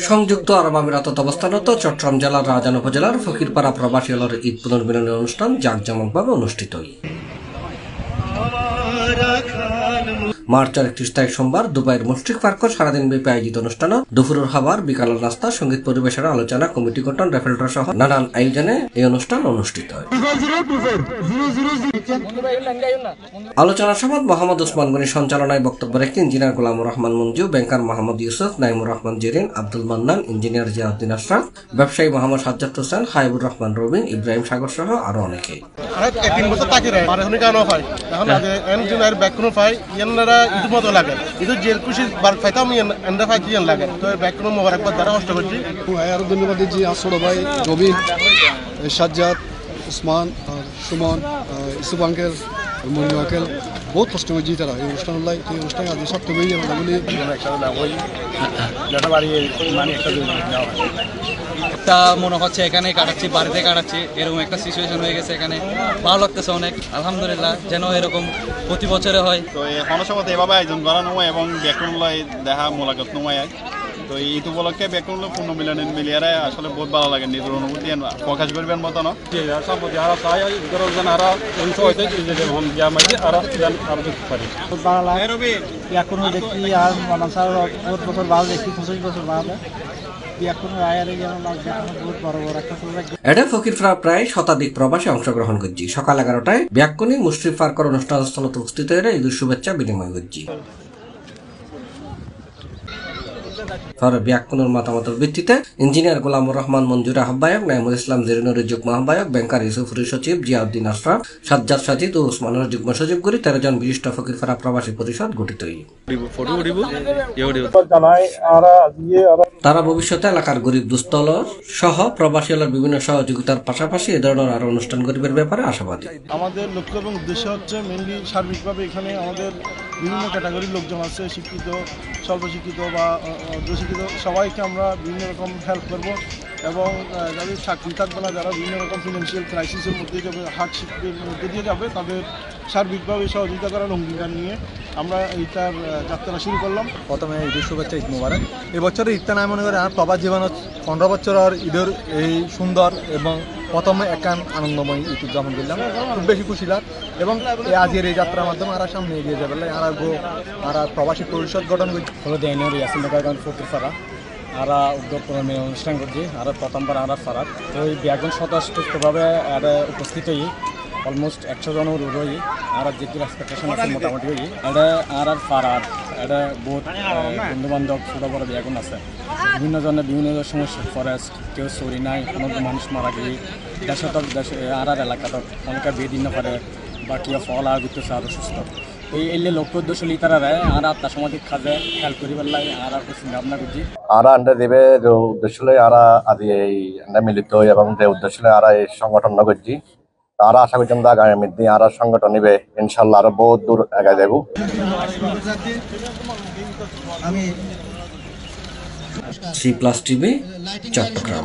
সংযুক্ত আরব আমিরাতত অবস্থানত চট্টগ্রাম জেলার রাজান উপজেলার ফকিরপাড়া প্রবাসী হলের ঈদ পুনর্মিলনী অনুষ্ঠান জাঁকজমকভাবে অনুষ্ঠিত হয়। মার্চ 31 তারিখ সোমবার দুবাইয়ের মুশরিক পার্ক সারাদিন ব্যাপী আয়োজিত অনুষ্ঠানে দুপুরের খাবার, বিকালের নাস্তা, সঙ্গীত পরিবেশনা, আলোচনা, কমিটি গঠন, রেফেল ড্র সহ নানান আয়োজনে এই অনুষ্ঠান অনুষ্ঠিত হয়। আলোচনা সভায় মোহাম্মদ ওসমান গনির সঞ্চালনায় বক্তব্য রেখে ইঞ্জিনিয়ার গোলামুর রহমান মঞ্জু, ব্যাংকার মোহাম্মদ ইউসুফ, নাইমুর রহমান জেরিন, আব্দুল মান্নান, ইঞ্জিনিয়ার জিয়াউদ্দিন আশরাফ, ব্যবসায়ী মোহাম্মদ সাজ্জাদ হোসেন, হাইবুর রহমান রবিন, ইব্রাহিম সাগর সহ আরো অনেকে। ধন্যবাদ ছোট ভাই রবিন, সাজ্জাদ, উসমান, সুমন, ইসুফ আঙ্কেল, মনির আঙ্কেল বহুত কষ্ট করছি তারা এই অনুষ্ঠান এই অনুষ্ঠান আজ সপ্তাহ একটা মনে হচ্ছে এখানে কাটাচ্ছি, বাড়িতে কাটাচ্ছি, এরকম একটা সিচুয়েশন হয়ে গেছে। এখানে ভালো লাগতেছে অনেক, আলহামদুলিল্লাহ। যেন এরকম প্রতি বছরে হয়। তো এখন সময় এভাবে আয়োজন করা নয় এবং ব্যাকরণ দেখা মোলাকাত নয়। তো ঈদ উপলক্ষে ব্যাকরণ পূর্ণ মিলনের মিলিয়ে আসলে বহুত ভালো লাগে, নিজের অনুভূতি প্রকাশ করবেন মতো না। এটা ফকিরপাড়া প্রায় শতাধিক প্রবাসী অংশগ্রহণ করছি। সকাল 11টায় ব্যাকুনি মুশরিক পার্কের অনুষ্ঠান স্থলত উপস্থিত হয়ে ঈদের শুভেচ্ছা বিনিময় করছি। ব্যাকুনের মতামতের ভিত্তিতে ইঞ্জিনিয়ার গোলামুর রহমান মঞ্জুর আহ্বায়ক, নাইমুল ইসলাম জেরিনুর যুগ্ম আহ্বায়ক, ব্যাংকার ইউসুফুর সচিব, জিয়াউদ্দিন আশরাফ, সাজ্জাদ সাজিদ ও উসমানের যুগ্ম সচিব করে 13 জন বিশিষ্ট ফকিরপাড়া প্রবাসী পরিষদ গঠিত। তারা ভবিষ্যতে এলাকার গরিব দুস্থ সহ প্রবাসী হলের বিভিন্ন সহযোগিতার পাশাপাশি এ ধরনের আরো অনুষ্ঠান গরিবের ব্যাপারে আশাবাদী। আমাদের লক্ষ্য এবং উদ্দেশ্য হচ্ছে মেনলি সার্বিকভাবে এখানে আমাদের বিভিন্ন ক্যাটাগরির লোকজন আছে, শিক্ষিত, স্বল্প শিক্ষিত বা অর্ধশিক্ষিত, সবাইকে আমরা বিভিন্ন রকম হেল্প করব এবং যাদের চাকরি থাকবে না, যারা বিভিন্ন রকম ফিনান্সিয়াল ক্রাইসিসের মধ্যে যাবে, হার্ডশিপের মধ্যে দিয়ে যাবে, তাদের সার্বিকভাবে সহযোগিতা করার অঙ্গীকার নিয়ে আমরা এইটার যাত্রা শুরু করলাম। প্রথমে ঈদের শুভেচ্ছা, ঈদ মোবারক। এবছরের ঈদটা নাই মনে করে আর প্রবাস জীবন 15 বছর আর ঈদের এই সুন্দর এবং প্রথমে একান আনন্দময় ঈদ উদযাপন করলাম, খুব বেশি খুশি লাগ এবং আজকের এই যাত্রার মাধ্যমে আর সামনে এগিয়ে যাবে আর প্রবাসী পরিষদ গঠন করছি। হলো দেয়নির ইয়াসিন নগর ফকিরপাড়া আর উদ্যোগ অনুষ্ঠান করছি আর প্রথমবার আর ফারাত তো এই ব্যাগুন স্বতঃস্ফূর্তভাবে আর উপস্থিত হই অলমোস্ট 100 জনের রই আর যেগুলো এক্সপেকটেশন আছে মোটামুটি হই এটা আর ফারাত এটা বহুত বন্ধু বান্ধব ছোটো বড় ব্যাগুন আছে বিভিন্ন জনের বিভিন্ন সমস্যা, ফরেস্ট কেউ চুরি নাই, কোনো মানুষ মারা গিয়ে দেশে আর এলাকাত অনেকে বিয়ে দিন পারে বা কেউ ফল আর ঘুরতেছে আরও সুস্থ এই এলে লক্ষ্য উদ্দেশ্য তারা আর আত্মার সামাজিক কাজে হেল্প করি পেলাই আর চিন্তা ভাবনা করছি আর আন্ডা দেবে যে উদ্দেশ্য আর আদি এই মিলিত এবং যে উদ্দেশ্য আর এই সংগঠন করছি তারা আশা করছি আমরা আগামী দিন আর সংগঠন নিবে ইনশাল্লাহ আরো বহুত দূর এগিয়ে যাব। C+ TV Chittagong.